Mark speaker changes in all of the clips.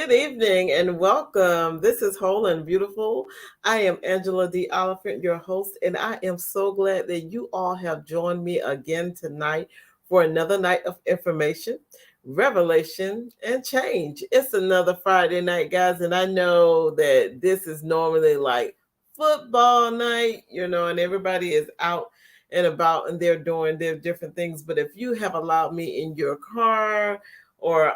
Speaker 1: Good evening and welcome. This is Whole and Beautiful. I am Angela Oliphant, your host, and I am so glad that you all have joined me again tonight for another night of information, revelation, and change. It's another Friday night, guys, and I know that this is normally like football night, and everybody is out and about and they're doing their different things. But if you have allowed me in your car, or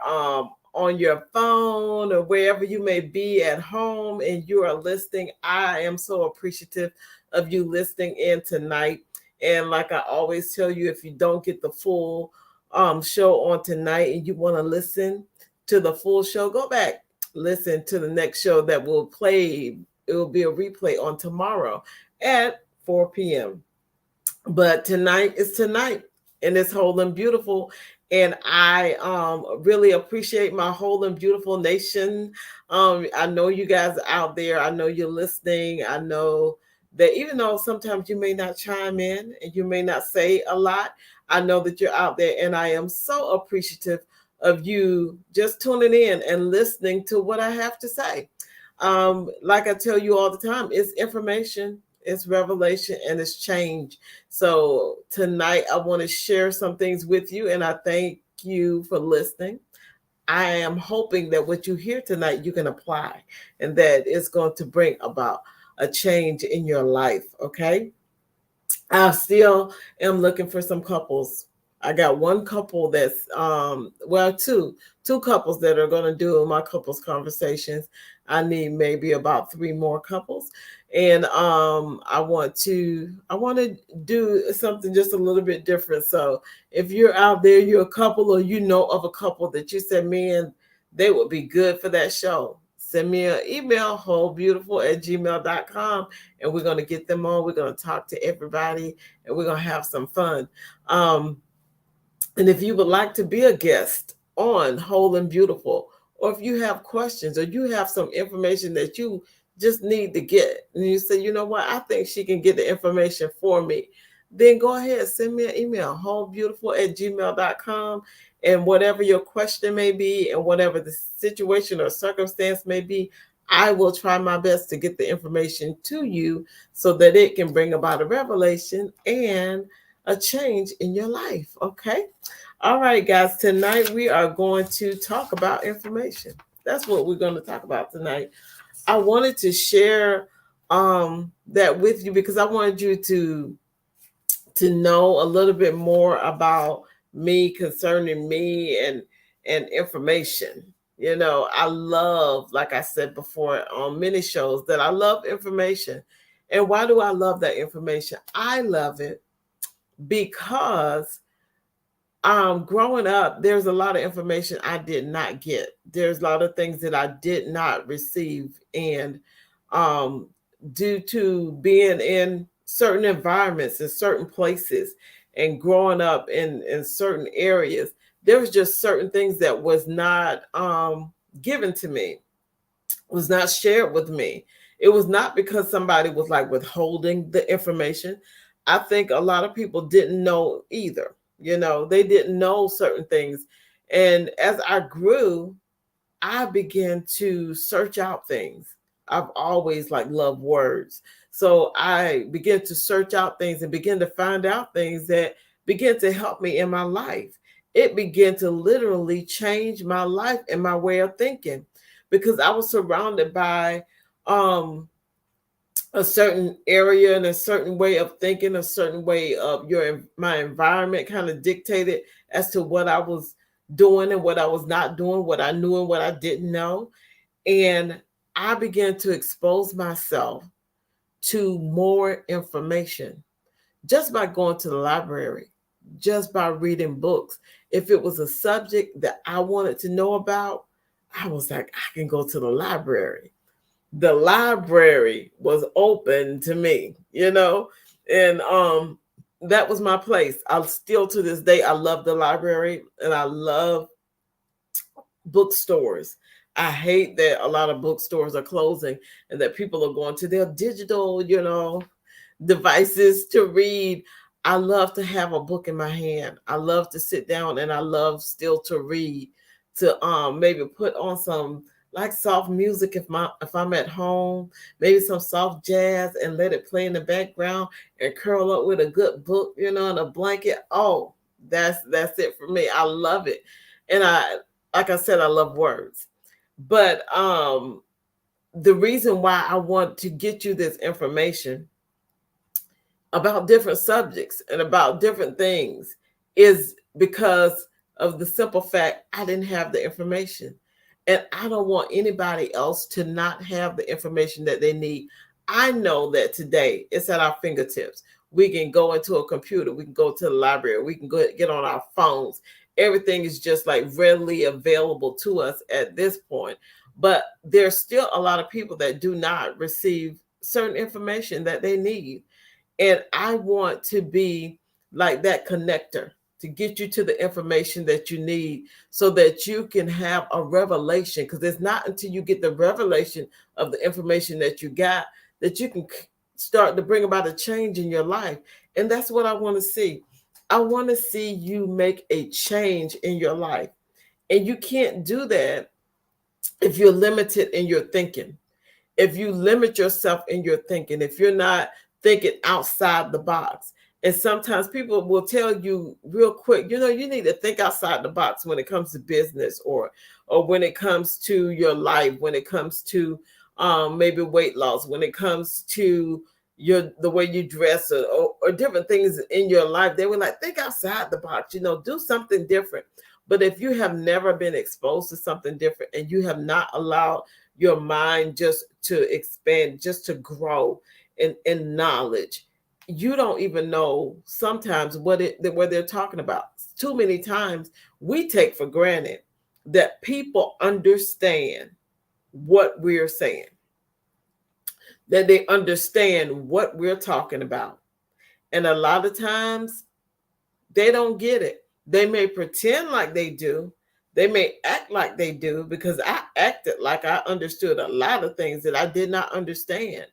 Speaker 1: on your phone or wherever you may be at home and you are listening, I am so appreciative of you listening in tonight. And like I always tell you, if you don't get the full show on tonight and you want to listen to the full show, go back, listen to the next show that will play. It will be a replay on tomorrow at 4 p.m. But tonight is tonight, and it's Whole and Beautiful. And I really appreciate my Whole and Beautiful nation. I know you guys are out there. I know you're listening. I know that even though sometimes you may not chime in and you may not say a lot, I know that you're out there, and I am so appreciative of you just tuning in and listening to what I have to say. Like I tell you all the time, it's information, it's revelation, and it's change. So tonight I want to share some things with you, and I thank you for listening. I am hoping that what you hear tonight you can apply, and that it's going to bring about a change in your life. Okay. I still am looking for some couples. I got one couple that's two couples that are going to do my couples conversations. I need maybe about three more couples, and I want to do something just a little bit different. So if you're out there, you're a couple, or you know of a couple that you said, man, they would be good for that show, send me an email, wholebeautiful@gmail.com, and we're going to get them on. We're going to talk to everybody, and we're going to have some fun. And if you would like to be a guest on Whole and Beautiful, or if you have questions or you have some information that you just need to get, and you say, you know what, I think she can get the information for me, then go ahead, send me an email, wholebeautiful@gmail.com. And whatever your question may be and whatever the situation or circumstance may be, I will try my best to get the information to you so that it can bring about a revelation and a change in your life. Okay. All right, guys. Tonight we are going to talk about information. That's what we're going to talk about tonight. I wanted to share that with you because I wanted you to know a little bit more about me, concerning me, and information. I love, like I said before on many shows, that I love information. And why do I love that information? I love it because growing up, there's a lot of information I did not get. There's a lot of things that I did not receive. And due to being in certain environments and certain places and growing up in certain areas, there was just certain things that was not given to me, was not shared with me. It was not because somebody was like withholding the information. I think a lot of people didn't know either. They didn't know certain things. And as I grew, I began to search out things. I've always loved words. So I began to search out things and begin to find out things that began to help me in my life. It began to literally change my life and my way of thinking because I was surrounded by a certain area and a certain way of thinking, a certain way of my environment kind of dictated as to what I was doing and what I was not doing, what I knew and what I didn't know. And I began to expose myself to more information just by going to the library, just by reading books. If it was a subject that I wanted to know about, I was like, I can go to the library. The library was open to me, and that was my place. I still to this day, I love the library and I love bookstores. I hate that a lot of bookstores are closing and that people are going to their digital, devices to read. I love to have a book in my hand. I love to sit down and I love still to read, to maybe put on some like soft music if I'm at home, maybe some soft jazz and let it play in the background and curl up with a good book, and a blanket. Oh, that's it for me. I love it. And like I said, I love words. But the reason why I want to get you this information about different subjects and about different things is because of the simple fact I didn't have the information. And I don't want anybody else to not have the information that they need. I know that today it's at our fingertips. We can go into a computer, we can go to the library, we can go get on our phones. Everything is just like readily available to us at this point. But there's still a lot of people that do not receive certain information that they need. And I want to be like that connector to get you to the information that you need so that you can have a revelation. Because it's not until you get the revelation of the information that you got that you can start to bring about a change in your life. And that's what I want to see. I want to see you make a change in your life. And you can't do that if you're limited in your thinking, if you limit yourself in your thinking, if you're not thinking outside the box. And sometimes people will tell you real quick, you need to think outside the box when it comes to business or when it comes to your life, when it comes to maybe weight loss, when it comes to the way you dress or different things in your life. They were like, think outside the box, do something different. But if you have never been exposed to something different and you have not allowed your mind just to expand, just to grow in knowledge, you don't even know sometimes what they're talking about. Too many times we take for granted that people understand what we're saying, that they understand what we're talking about. And a lot of times they don't get it. They may pretend like they do. They may act like they do, because I acted like I understood a lot of things that I did not understand.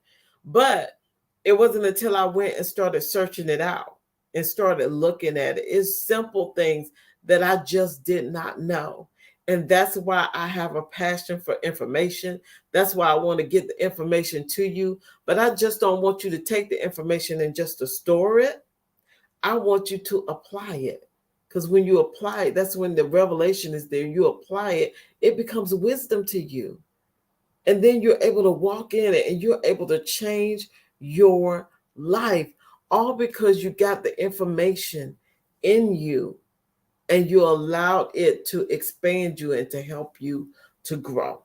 Speaker 1: But it wasn't until I went and started searching it out and started looking at it. It's simple things that I just did not know. And that's why I have a passion for information. That's why I want to get the information to you. But I just don't want you to take the information and just to store it. I want you to apply it. Because when you apply it, that's when the revelation is there. You apply it, it becomes wisdom to you. And then you're able to walk in it and you're able to change your life, all because you got the information in you and you allowed it to expand you and to help you to grow.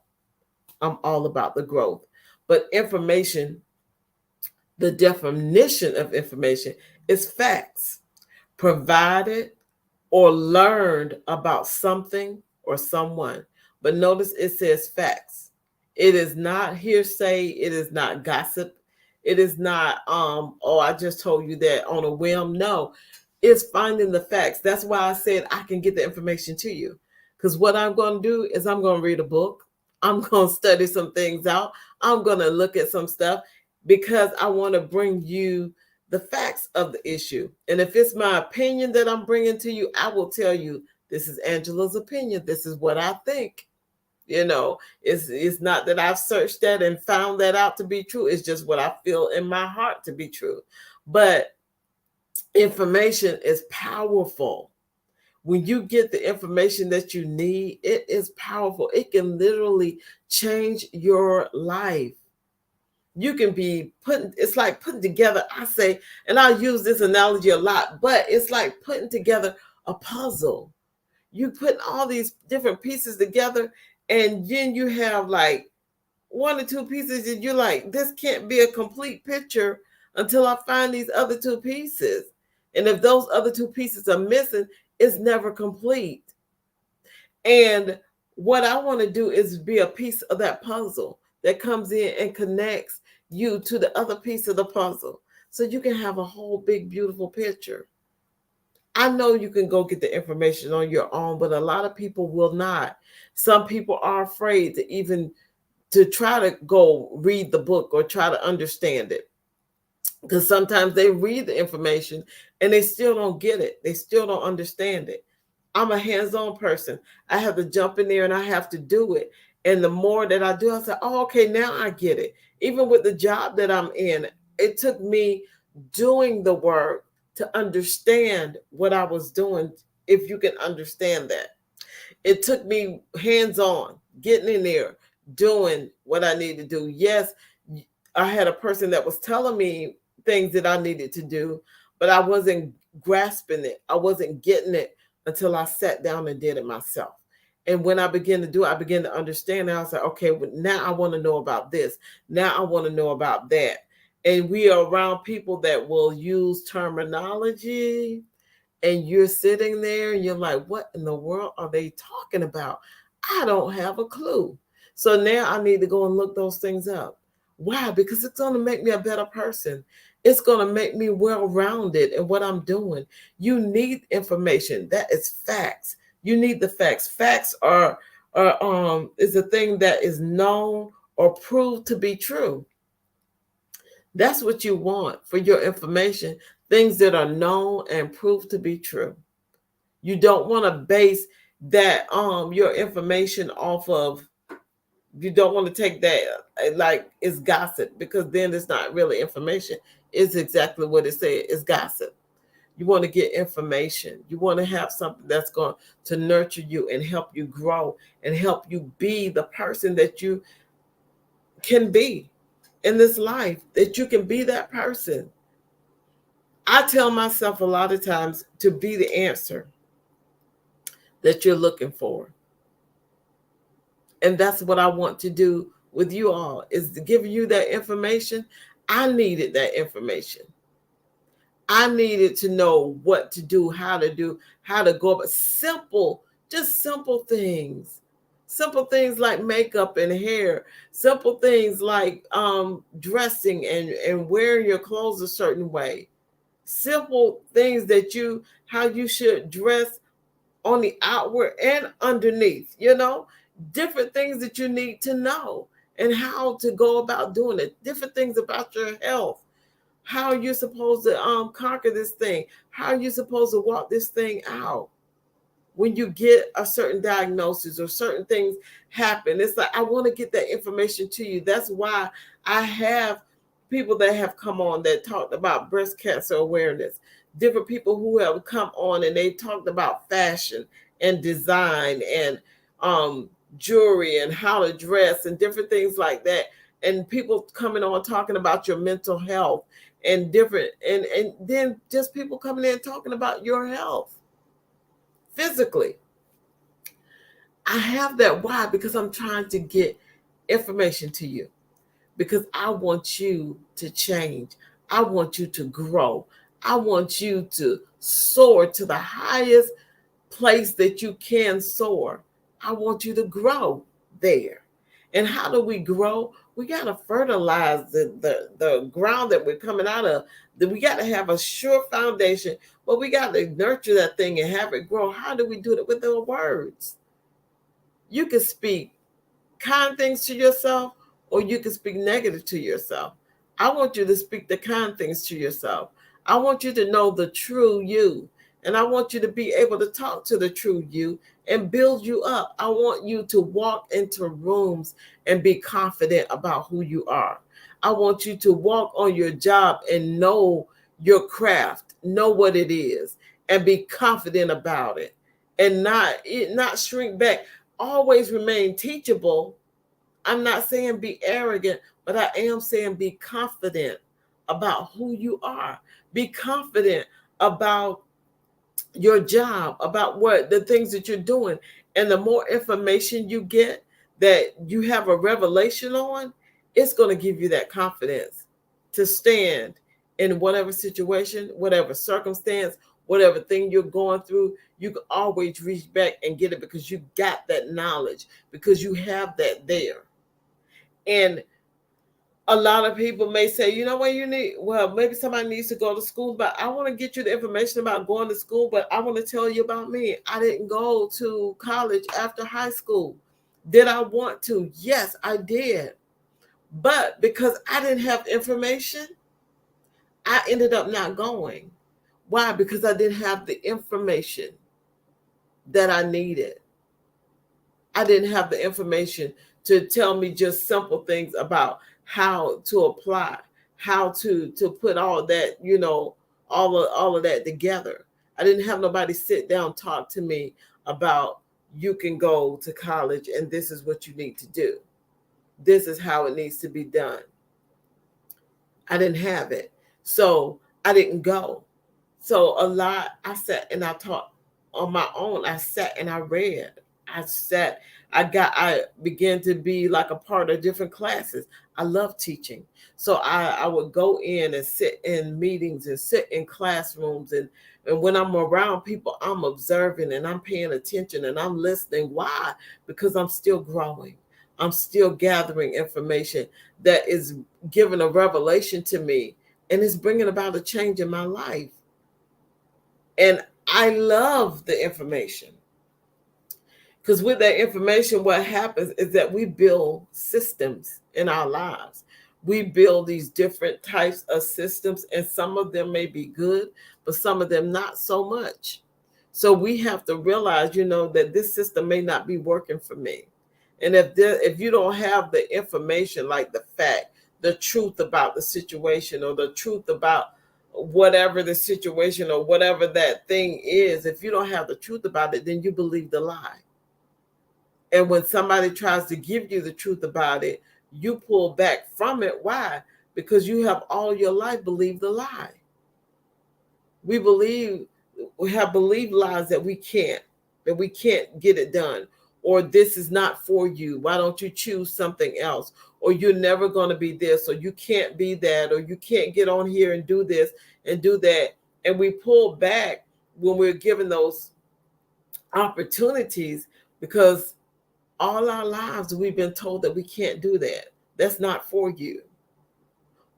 Speaker 1: I'm all about the growth. But information, the definition of information is facts provided or learned about something or someone. But notice it says facts. It is not hearsay. It is not gossip. It is not, oh, I just told you that on a whim. No, it's finding the facts. That's why I said I can get the information to you. Because what I'm going to do is I'm going to read a book. I'm going to study some things out. I'm going to look at some stuff because I want to bring you the facts of the issue. And if it's my opinion that I'm bringing to you, I will tell you, this is Angela's opinion. This is what I think. It's not that I've searched that and found that out to be true. It's just what I feel in my heart to be true. But information is powerful. When you get the information that you need, it is powerful. It can literally change your life. You can be it's like putting together, I say, and I'll use this analogy a lot, but it's like putting together a puzzle. You put all these different pieces together, and then you have like one or two pieces, and you're like, this can't be a complete picture until I find these other two pieces. And if those other two pieces are missing, it's never complete. And what I want to do is be a piece of that puzzle that comes in and connects you to the other piece of the puzzle so you can have a whole big beautiful picture. I know you can go get the information on your own, but a lot of people will not. Some people are afraid to try to go read the book or try to understand it, because sometimes they read the information and they still don't get it. They still don't understand it. I'm a hands-on person. I have to jump in there and I have to do it. And the more that I do, I say, oh, okay, now I get it. Even with the job that I'm in, it took me doing the work to understand what I was doing, if you can understand that. It took me hands on, getting in there, doing what I need to do. Yes, I had a person that was telling me things that I needed to do, but I wasn't grasping it. I wasn't getting it until I sat down and did it myself. And when I began to do it, I began to understand. And I was like, okay, well, now I want to know about this. Now I want to know about that. And we are around people that will use terminology, and you're sitting there and you're like, what in the world are they talking about? I don't have a clue. So now I need to go and look those things up. Why? Because it's going to make me a better person. It's going to make me well-rounded in what I'm doing. You need information. That is facts. You need the facts. Facts are is a thing that is known or proved to be true. That's what you want for your information, things that are known and proved to be true. You don't want to base that your information off of, you don't want to take that like it's gossip, because then it's not really information. It's exactly what it said. It's gossip. You want to get information. You want to have something that's going to nurture you and help you grow and help you be the person that you can be in this life, that you can be that person. I tell myself a lot of times to be the answer that you're looking for. And that's what I want to do with you all, is to give you that information. I needed that information. I needed to know what to do, how to go about simple, just simple things. Simple things like makeup and hair, simple things like dressing and wearing your clothes a certain way. Simple things that how you should dress on the outward and underneath, different things that you need to know and how to go about doing it, different things about your health, how you're supposed to conquer this thing, how you're supposed to walk this thing out. When you get a certain diagnosis or certain things happen, it's like, I want to get that information to you. That's why I have people that have come on that talked about breast cancer awareness, different people who have come on and they talked about fashion and design and jewelry and how to dress and different things like that. And people coming on talking about your mental health and different, and then just people coming in talking about your health physically. I have that. Why? Because I'm trying to get information to you, because I want you to change. I want you to grow. I want you to soar to the highest place that you can soar. I want you to grow there. And how do we grow? We got to fertilize the ground that we're coming out of. We got to have a sure foundation, but we got to nurture that thing and have it grow. How do we do it? With the words. You can speak kind things to yourself, or you can speak negative to yourself. I want you to speak the kind things to yourself. I want you to know the true you. And I want you to be able to talk to the true you and build you up. I want you to walk into rooms and be confident about who you are. I want you to walk on your job and know your craft, know what it is, and be confident about it, and not shrink back. Always remain teachable. I'm not saying be arrogant, but I am saying be confident about who you are. Be confident about your job, about what the things that you're doing. And the more information you get that you have a revelation on, it's going to give you that confidence to stand in whatever situation, whatever circumstance, whatever thing you're going through. You can always reach back and get it, because you got that knowledge, because you have that there. And a lot of people may say, you know what, maybe somebody needs to go to school, but I want to get you the information about going to school. But I want to tell you about me. I didn't go to college after high school. Did I want to? Yes, I did. But because I didn't have information, I ended up not going. Why? Because I didn't have the information that I needed. I didn't have the information to tell me just simple things about how to apply, how to put all that, all of that together. I didn't have nobody sit down talk to me about you can go to college and this is what you need to do. This is how it needs to be done. I didn't have it. So I didn't go. So a lot, I sat and I taught on my own. I sat and I read. I began to be like a part of different classes. I love teaching. So I would go in and sit in meetings and sit in classrooms. And when I'm around people, I'm observing and I'm paying attention and I'm listening. Why? Because I'm still growing. I'm still gathering information that is giving a revelation to me and it's bringing about a change in my life. And I love the information. Because with that information, what happens is that we build systems in our lives. We build these different types of systems, and some of them may be good, but some of them not so much. So we have to realize, that this system may not be working for me. And if you don't have the information, like the fact, the truth about the situation, or the truth about whatever the situation or whatever that thing is, if you don't have the truth about it, then you believe the lie. And when somebody tries to give you the truth about it, you pull back from it. Why? Because you have all your life believed the lie. We have believed lies that we can't get it done. Or this is not for you. Why don't you choose something else? Or you're never going to be this, or you can't be that, or you can't get on here and do this and do that. And we pull back when we're given those opportunities because all our lives we've been told that we can't do that. That's not for you.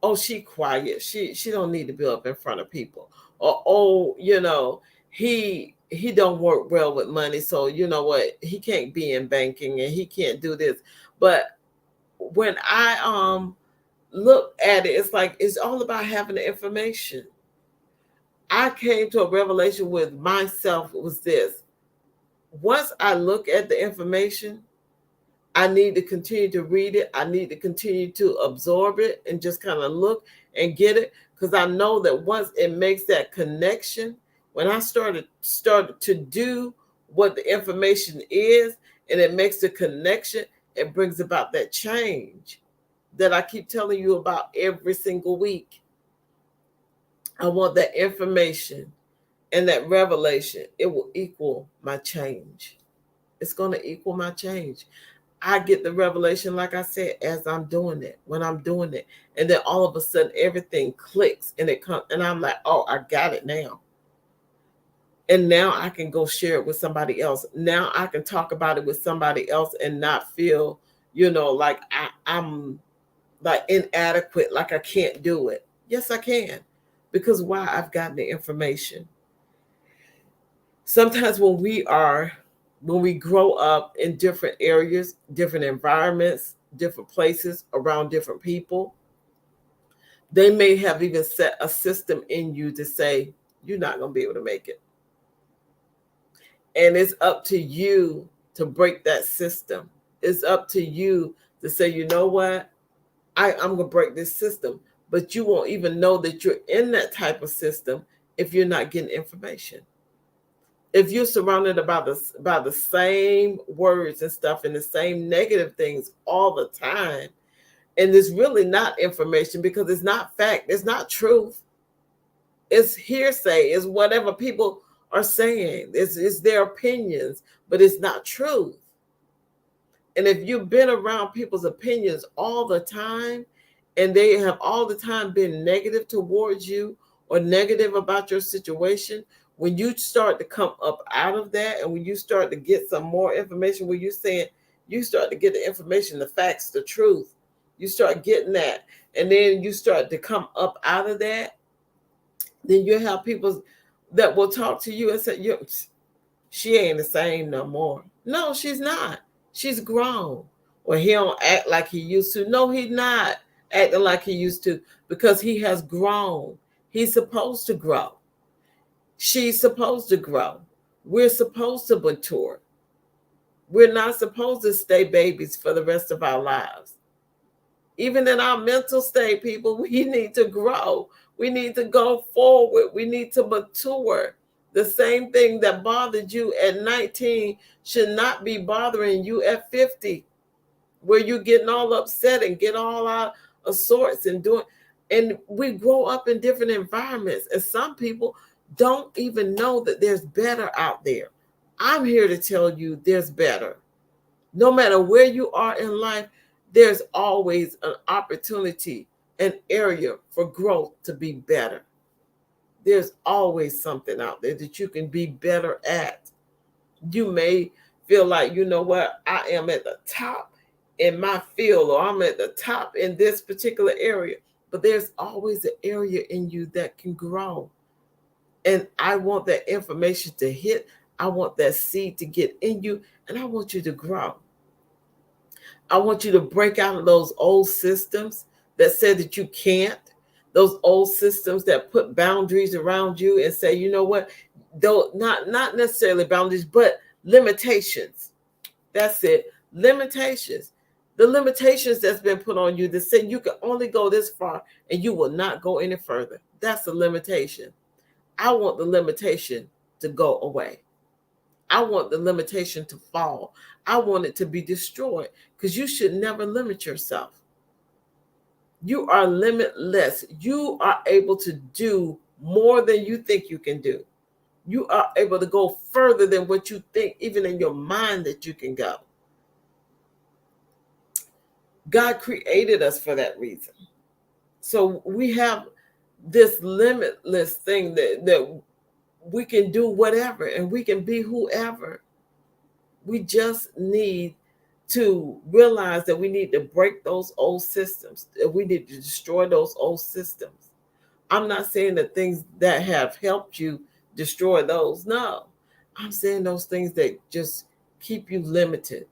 Speaker 1: Oh, she quiet. She don't need to be up in front of people. Or he don't work well with money, so you know what? He can't be in banking and he can't do this. But when I look at it, it's like it's all about having the information. I came to a revelation with myself was this. Once I look at the information, I need to continue to read it. I need to continue to absorb it and just kind of look and get it. Because I know that once it makes that connection, when I started to do what the information is and it makes the connection, it brings about that change that I keep telling you about every single week. I want that information and that revelation. It will equal my change. It's going to equal my change. I get the revelation, like I said, as I'm doing it, when I'm doing it. And then all of a sudden everything clicks and it comes and I'm like, oh, I got it now. And now I can go share it with somebody else. Now I can talk about it with somebody else and not feel, like I'm like inadequate, like I can't do it. Yes, I can. Because why? I've gotten the information. Sometimes when we grow up in different areas, different environments, different places, around different people, they may have even set a system in you to say, you're not going to be able to make it. And it's up to you to break that system. It's up to you to say, you know what? I'm going to break this system. But you won't even know that you're in that type of system if you're not getting information. If you're surrounded by the same words and stuff and the same negative things all the time, and it's really not information because it's not fact, it's not truth, it's hearsay, it's whatever people are saying, it's their opinions, but it's not truth. And if you've been around people's opinions all the time and they have all the time been negative towards you or negative about your situation, when you start to come up out of that and when you start to get some more information, where you're saying you start to get the information, the facts, the truth, you start getting that, and then you start to come up out of that, then you have people that will talk to you and say, she ain't the same no more. No, she's not. She's grown. Or he don't act like he used to. No, he's not acting like he used to because he has grown. He's supposed to grow. She's supposed to grow. We're supposed to mature. We're not supposed to stay babies for the rest of our lives. Even in our mental state, people, we need to grow. We need to go forward. We need to mature. The same thing that bothered you at 19 should not be bothering you at 50, where you're getting all upset and get all out of sorts and doing. And we grow up in different environments. And some people don't even know that there's better out there. I'm here to tell you there's better. No matter where you are in life, there's always an opportunity, an area for growth to be better. There's always something out there that you can be better at. You may feel like, you know what, I am at the top in my field, or I'm at the top in this particular area, but there's always an area in you that can grow. And I want that information to hit. I want that seed to get in you, and I want you to grow. I want you to break out of those old systems that said that you can't, those old systems that put boundaries around you and say, you know what, though not necessarily boundaries, but limitations. That's it. Limitations. The limitations that's been put on you that say you can only go this far and you will not go any further. That's a limitation. I want the limitation to go away. I want the limitation to fall. I want it to be destroyed, because you should never limit yourself. You are limitless. You are able to do more than you think you can do. You are able to go further than what you think, even in your mind, that you can go. God created us for that reason. So we have this limitless thing that we can do whatever and we can be whoever. We just need to realize that we need to break those old systems. That we need to destroy those old systems. I'm not saying that things that have helped you destroy those. No, I'm saying those things that just keep you limited,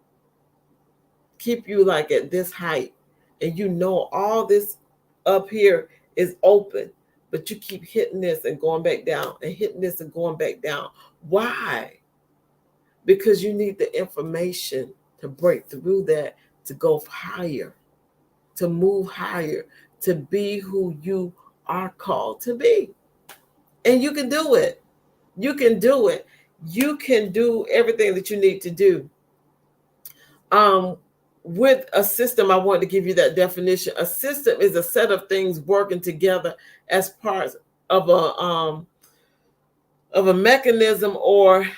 Speaker 1: keep you like at this height, and you know all this up here is open, but you keep hitting this and going back down and hitting this and going back down. Why? Because you need the information to break through that, to go higher, to move higher, to be who you are called to be. And you can do it. You can do it. You can do everything that you need to do. With a system, I want to give you that definition. A system is a set of things working together as parts of a mechanism or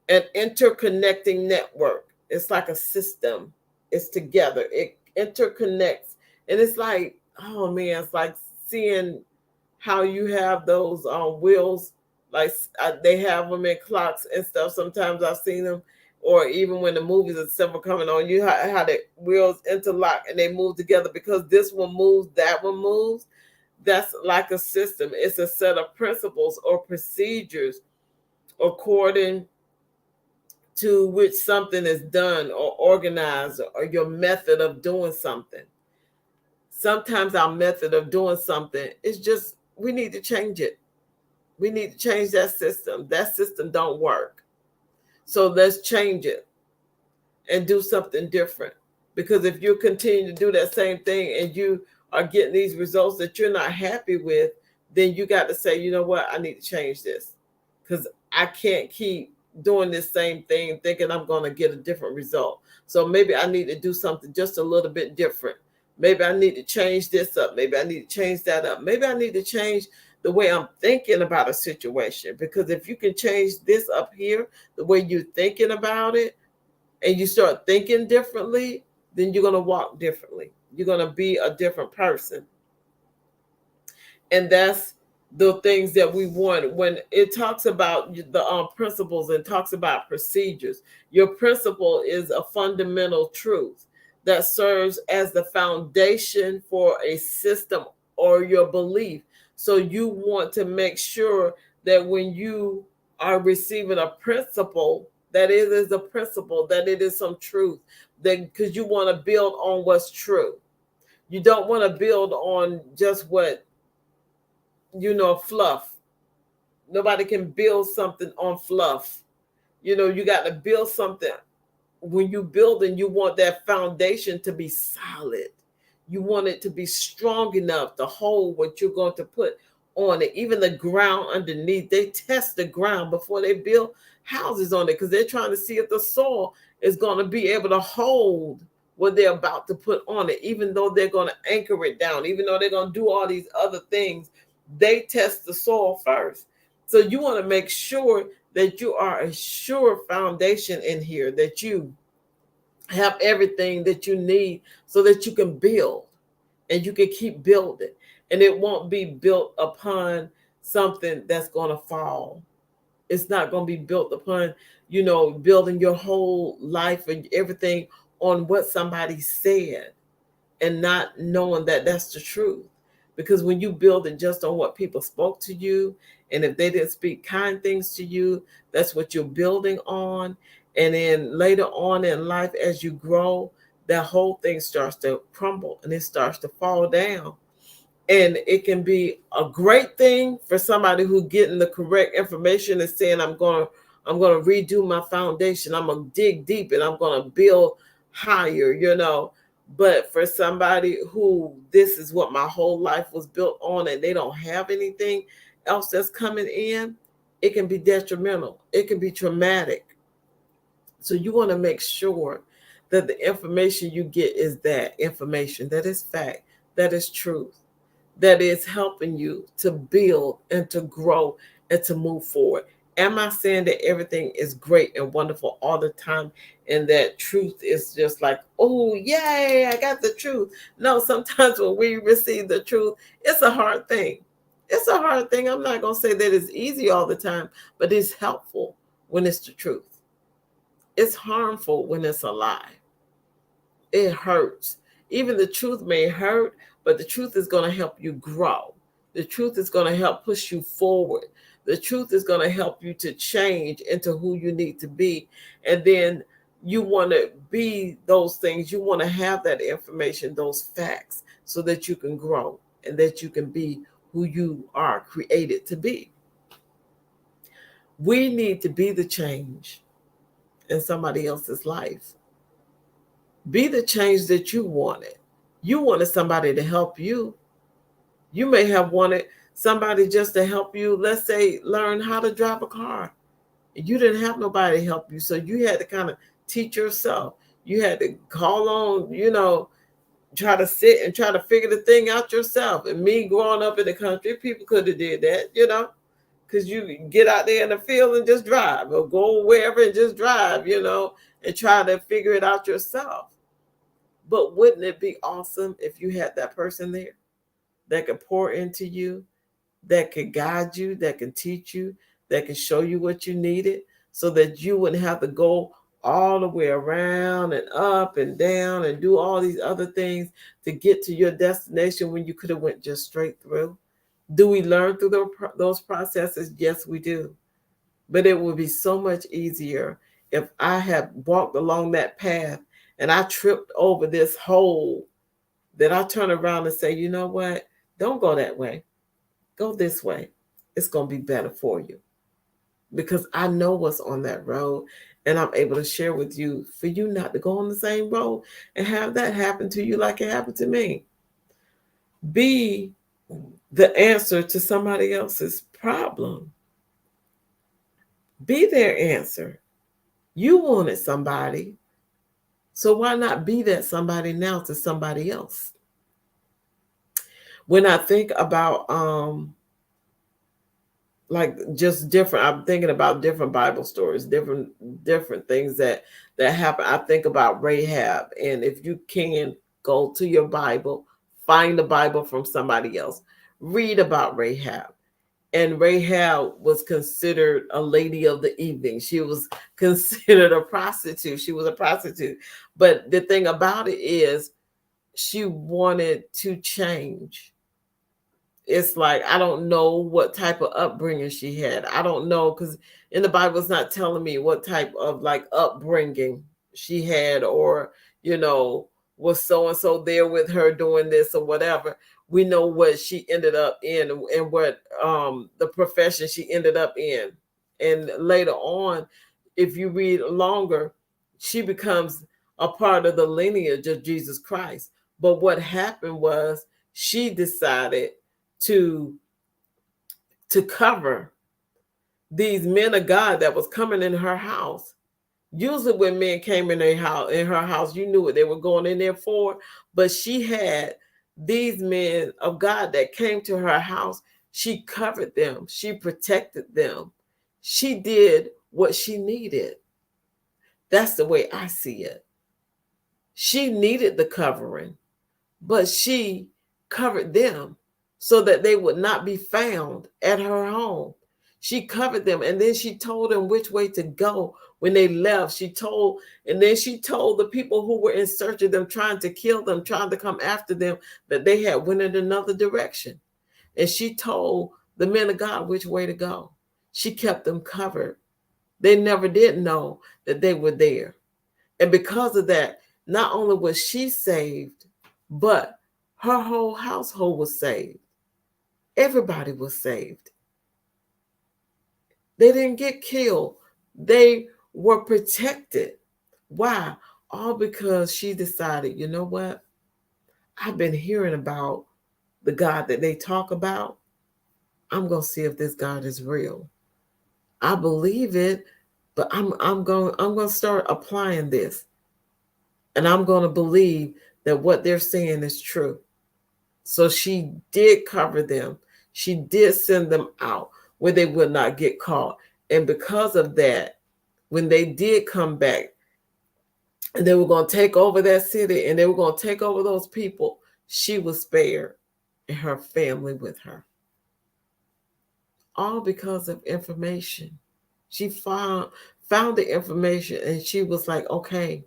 Speaker 1: an interconnecting network. It's like a system. It's together. It interconnects. And it's like, oh man, it's like seeing how you have those wheels, like they have them in clocks and stuff. Sometimes I've seen them, or even when the movies and stuff are coming on, you how the wheels interlock and they move together because this one moves, that one moves. That's like a system. It's a set of principles or procedures according to which something is done or organized, or your method of doing something. Sometimes our method of doing something is just, we need to change it. We need to change that system. That system don't work. So let's change it and do something different. Because if you continue to do that same thing and you are getting these results that you're not happy with, then you got to say, you know what, I need to change this. Because I can't keep doing this same thing thinking I'm going to get a different result. So maybe I need to do something just a little bit different. Maybe I need to change this up. Maybe I need to change that up. Maybe I need to change the way I'm thinking about a situation. Because if you can change this up here, the way you're thinking about it, and you start thinking differently, then you're going to walk differently. You're going to be a different person. And that's the things that we want. When it talks about the principles and talks about procedures, your principle is a fundamental truth that serves as the foundation for a system or your belief. So you want to make sure that when you are receiving a principle, that it is a principle, that it is some truth, that because you want to build on what's true. You don't want to build on just what, fluff. Nobody can build something on fluff. You got to build something when you building, you want that foundation to be solid. You want it to be strong enough to hold what you're going to put on it. Even the ground underneath, they test the ground before they build houses on it, because they're trying to see if the soil is going to be able to hold what they're about to put on it. Even though they're going to anchor it down, even though they're going to do all these other things, they test the soil first. So you want to make sure that you are a sure foundation in here, that you have everything that you need so that you can build and you can keep building, and it won't be built upon something that's going to fall. It's not going to be built upon, building your whole life and everything on what somebody said and not knowing that that's the truth. Because when you build it just on what people spoke to you, and if they didn't speak kind things to you, that's what you're building on. And then later on in life, as you grow, that whole thing starts to crumble and it starts to fall down. And it can be a great thing for somebody who getting the correct information and saying, I'm gonna redo my foundation. I'm gonna dig deep and I'm gonna build higher. But for somebody who this is what my whole life was built on and they don't have anything else that's coming in, it can be detrimental. It can be traumatic. So you want to make sure that the information you get is that information, that is fact, that is truth, that is helping you to build and to grow and to move forward. Am I saying that everything is great and wonderful all the time and that truth is just like, oh, yay, I got the truth? No, sometimes when we receive the truth, it's a hard thing. It's a hard thing. I'm not going to say that it's easy all the time, but it's helpful when it's the truth. It's harmful when it's a lie. It hurts. Even the truth may hurt, but the truth is going to help you grow. The truth is going to help push you forward. The truth is going to help you to change into who you need to be. And then you want to be those things. You want to have that information, those facts, so that you can grow and that you can be who you are created to be. We need to be the change in somebody else's life. Be the change that you wanted. You wanted somebody to help you. You may have wanted somebody just to help you, let's say, learn how to drive a car. You didn't have nobody to help you, so you had to kind of teach yourself. You had to call on, try to sit and try to figure the thing out yourself. And me growing up in the country, people could have did that, because you get out there in the field and just drive, or go wherever and just drive, and try to figure it out yourself. But wouldn't it be awesome if you had that person there that could pour into you, that could guide you, that can teach you, that can show you what you needed, so that you wouldn't have to go all the way around and up and down and do all these other things to get to your destination when you could have went just straight through? Do we learn through those processes? Yes, we do. But it would be so much easier if I had walked along that path and I tripped over this hole, that I turn around and say, you know what? Don't go that way. Go this way. It's going to be better for you, because I know what's on that road and I'm able to share with you for you not to go on the same road and have that happen to you like it happened to me. Be the answer to somebody else's problem. Be their answer. You wanted somebody, so why not be that somebody now to somebody else? When I think about like just different, I'm thinking about different Bible stories, different things that happen. I think about Rahab, and if you can go to your Bible, find the Bible from somebody else, read about Rahab. And Rahab was considered a lady of the evening. She was considered a prostitute. She was a prostitute. But the thing about it is, she wanted to change. It's like, I don't know what type of upbringing she had. I don't know, because in the Bible it's not telling me what type of like upbringing she had, or was so and so there with her doing this or whatever. We know what she ended up in and what the profession she ended up in. And later on, if you read longer, she becomes a part of the lineage of Jesus Christ. But what happened was she decided to cover these men of God that was coming in her house. Usually when men came in her house, you knew what they were going in there for. But she had these men of God that came to her house. She covered them. She protected them. She did what she needed. That's the way I see it. She needed the covering, but she covered them so that they would not be found at her home. She covered them, and then she told them which way to go when they left. And then she told the people who were in search of them, trying to kill them, trying to come after them, that they had went in another direction. And she told the men of God which way to go. She kept them covered. They never did know that they were there. And because of that, not only was she saved, but her whole household was saved. Everybody was saved. They didn't get killed. They were protected. Why? All because she decided, you know what? I've been hearing about the God that they talk about. I'm going to see if this God is real. I believe it, but I'm going to start applying this. And I'm going to believe that what they're saying is true. So she did cover them. She did send them out where they would not get caught. And because of that, when they did come back, and they were going to take over that city, and they were going to take over those people, she was spared and her family with her. All because of information. She found the information, and she was like, okay,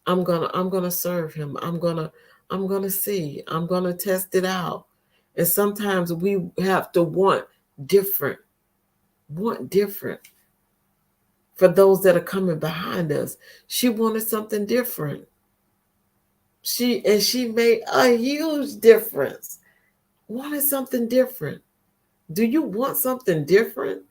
Speaker 1: I'm gonna serve him. I'm gonna see. I'm gonna test it out. And sometimes we have to want different for those that are coming behind us. She wanted something different. She made a huge difference. Wanted something different. Do you want something different?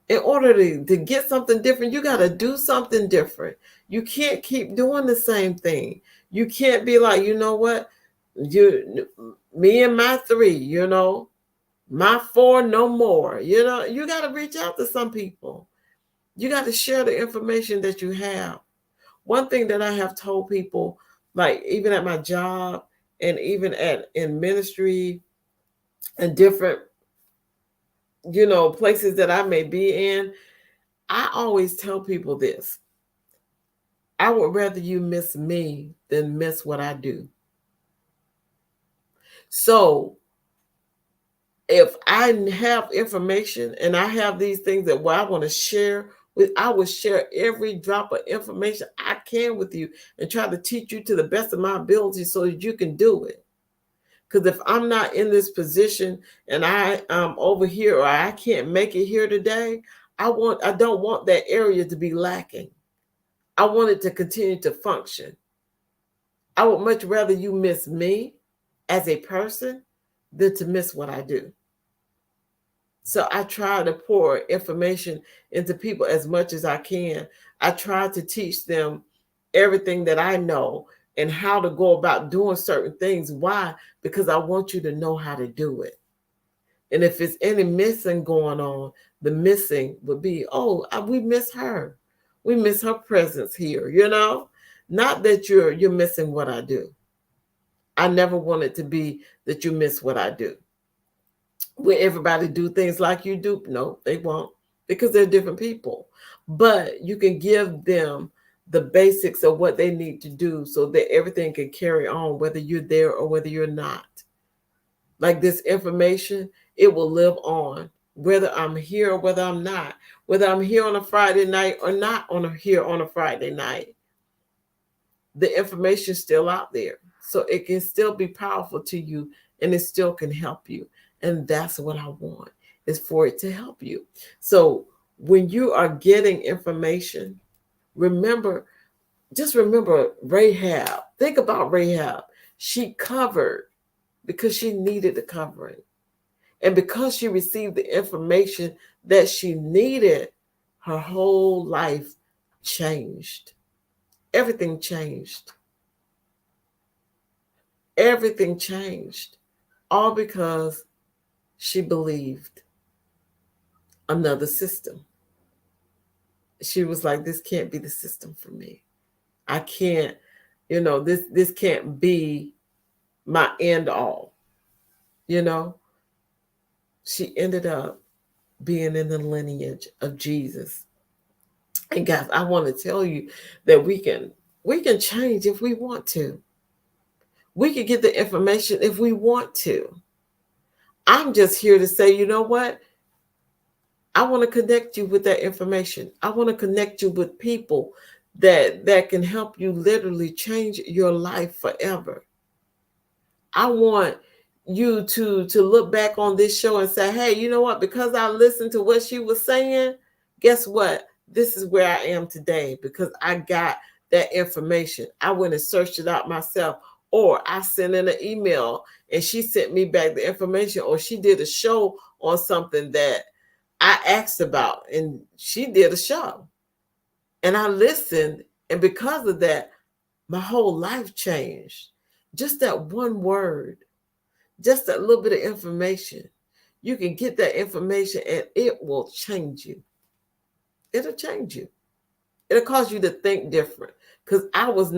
Speaker 1: In order to get something different, you got to do something different. You can't keep doing the same thing. You can't be like, you know what? Me and my 3, my 4, no more. You got to reach out to some people. You got to share the information that you have. One thing that I have told people, like even at my job and even in ministry and different, places that I may be in, I always tell people this. I would rather you miss me than miss what I do. So if I have information and I have these things that I want to share with, I will share every drop of information I can with you and try to teach you to the best of my ability so that you can do it. Because if I'm not in this position and I am over here, or I can't make it here today, I don't want that area to be lacking. I want it to continue to function. I would much rather you miss me as a person than to miss what I do. So I try to pour information into people as much as I can. I try to teach them everything that I know and how to go about doing certain things. Why? Because I want you to know how to do it. And if it's any missing going on, the missing would be, we miss her. We miss her presence here, Not that you're missing what I do. I never want it to be that you miss what I do. Will everybody do things like you do? No, they won't, because they're different people. But you can give them the basics of what they need to do so that everything can carry on, whether you're there or whether you're not. Like this information, it will live on, whether I'm here or whether I'm not, whether I'm here on a Friday night or not here on a Friday night. The information is still out there. So it can still be powerful to you, and it still can help you. And that's what I want, is for it to help you. So when you are getting information, just remember Rahab. Think about Rahab. She covered because she needed the covering. And because she received the information that she needed, her whole life changed. Everything changed. Everything changed. All because she believed another system. She was like, this can't be the system for me. I can't, this can't be my end all. You know, she ended up being in the lineage of Jesus. And guys, I want to tell you that we can change if we want to. We can get the information if we want to. I'm just here to say, you know what? I want to connect you with that information. I want to connect you with people that can help you literally change your life forever. I want you to look back on this show and say, hey, you know what? Because I listened to what she was saying, guess what? This is where I am today because I got that information. I went and searched it out myself, or I sent in an email and she sent me back the information, or she did a show on something that I asked about and she did a show. And I listened, and because of that, my whole life changed. Just that one word, just that little bit of information. You can get that information and it will change you. It'll change you. It'll cause you to think different. Because I was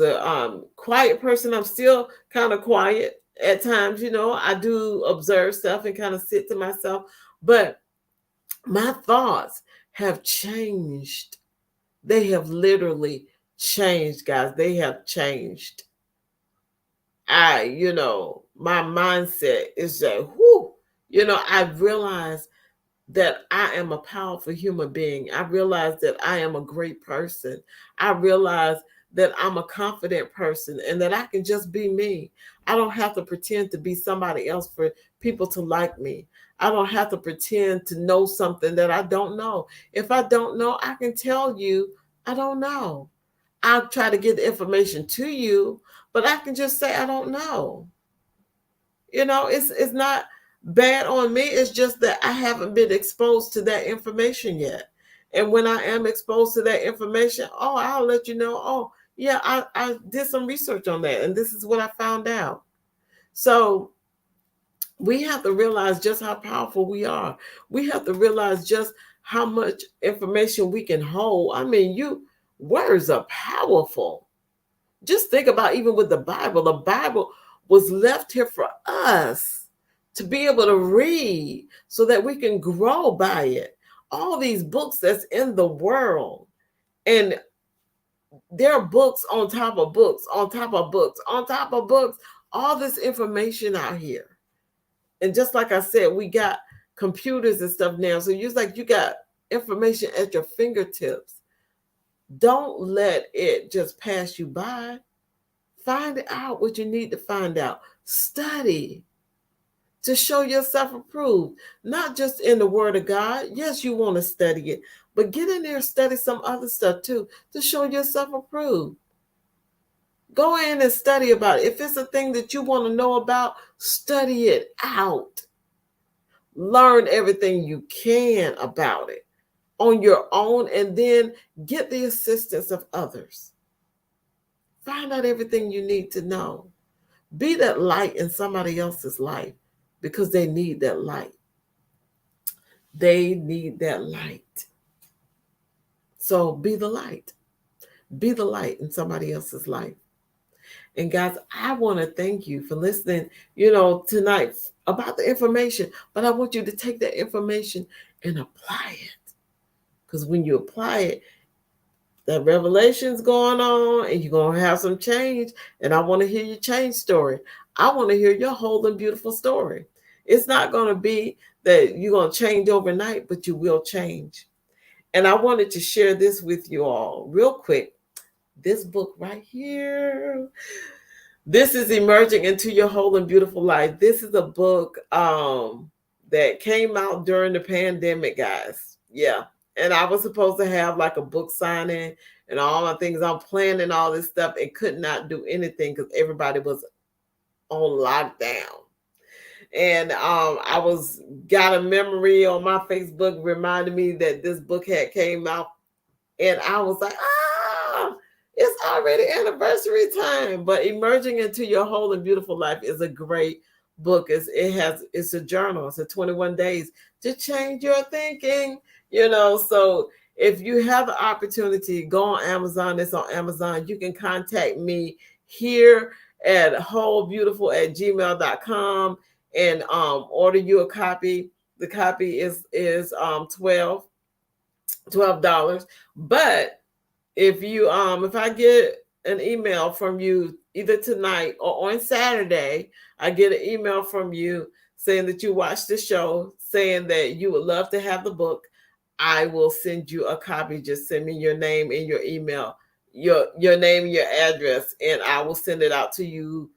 Speaker 1: a quiet person. I'm still kind of quiet at times. I do observe stuff and kind of sit to myself. But my thoughts have changed. They have literally changed, guys. They have changed. My mindset is that, I realize that I am a powerful human being. I realize that I am a great person. I realize that I'm a confident person and that I can just be me. I don't have to pretend to be somebody else for people to like me. I don't have to pretend to know something that I don't know. If I don't know, I can tell you I don't know. I'll try to get the information to you, but I can just say I don't know. It's not bad on me. It's just that I haven't been exposed to that information yet. And when I am exposed to that information, I'll let you know, yeah, I did some research on that and this is what I found out. So we have to realize just how powerful we are. We have to realize just how much information we can hold. I mean, words are powerful. Just think about, even with the Bible was left here for us to be able to read so that we can grow by it. All these books that's in the world, and there are books on top of books, on top of books, on top of books, all this information out here. And just like I said, we got computers and stuff now. So you got information at your fingertips. Don't let it just pass you by. Find out what you need to find out. Study to show yourself approved, not just in the Word of God. Yes, you want to study it, but get in there and study some other stuff too to show yourself approved. Go in and study about it. If it's a thing that you want to know about, study it out. Learn everything you can about it on your own, and then get the assistance of others. Find out everything you need to know. Be that light in somebody else's life because they need that light. They need that light. So be the light. Be the light in somebody else's life. And guys, I want to thank you for listening, tonight about the information. But I want you to take that information and apply it. Because when you apply it, that revelation's going on and you're going to have some change. And I want to hear your change story. I want to hear your whole and beautiful story. It's not going to be that you're going to change overnight, but you will change. And I wanted to share this with you all real quick. This book right here. This is Emerging into Your Whole and Beautiful Life. This is a book that came out during the pandemic, guys. Yeah. And I was supposed to have like a book signing and all my things. I'm planning all this stuff and could not do anything because everybody was on lockdown. And I got a memory on my Facebook reminding me that this book had came out And I was like, it's already anniversary time. But Emerging into Your Whole and Beautiful Life is a great book. It's a journal. It's a 21 days to change your thinking. So if you have the opportunity, go on Amazon. It's on Amazon. You can contact me here at wholebeautiful@gmail.com and order you a copy. The copy is $12. But if I get an email from you either tonight or on Saturday, I get an email from you saying that you watched the show, saying that you would love to have the book, I will send you a copy. Just send me your name and your email, your name and your address, and I will send it out to you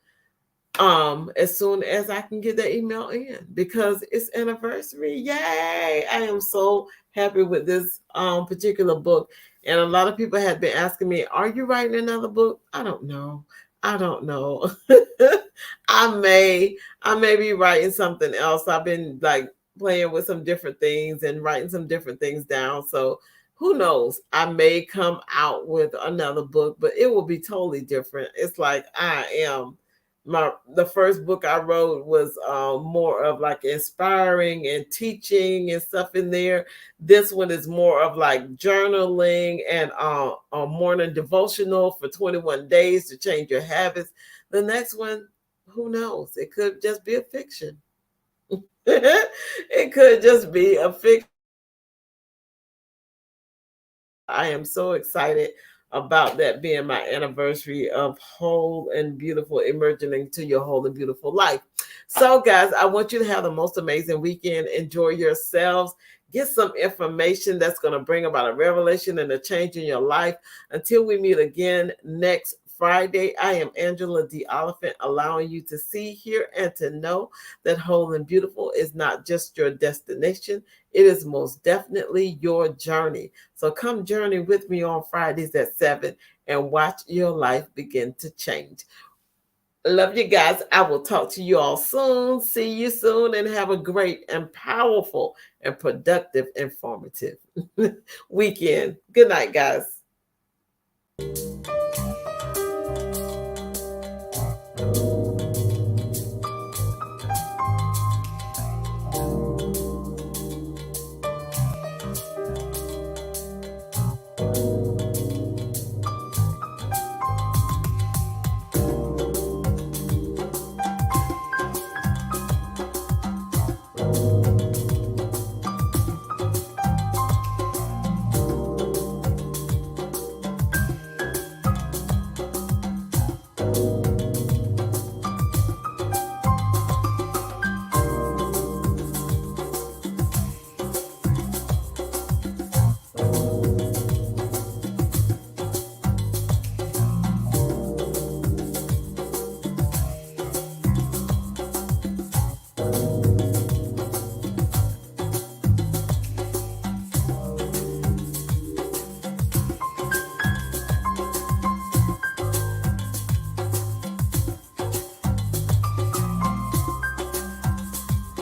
Speaker 1: as soon as I can get that email in, because it's anniversary. Yay! I am so happy with this particular book. And a lot of people have been asking me, are you writing another book? I don't know. I may be writing something else. I've been like playing with some different things and writing some different things down. So who knows? I may come out with another book, but it will be totally different. It's like the first book I wrote was more of like inspiring and teaching and stuff in there. This one is more of like journaling and a morning devotional for 21 days to change your habits. The next one, who knows? It could just be a fiction. It could just be a fiction. I am so excited about that being my anniversary of Whole and Beautiful, emerging into your whole and beautiful life. So, guys, I want you to have the most amazing weekend. Enjoy yourselves. Get some information that's going to bring about a revelation and a change in your life. Until we meet again next Friday, I am Angela D. Oliphant, allowing you to see, hear, and to know that Whole and Beautiful is not just your destination. It is most definitely your journey. So come journey with me on Fridays at 7 and watch your life begin to change. Love you guys. I will talk to you all soon. See you soon, and have a great and powerful and productive, informative weekend. Good night, guys.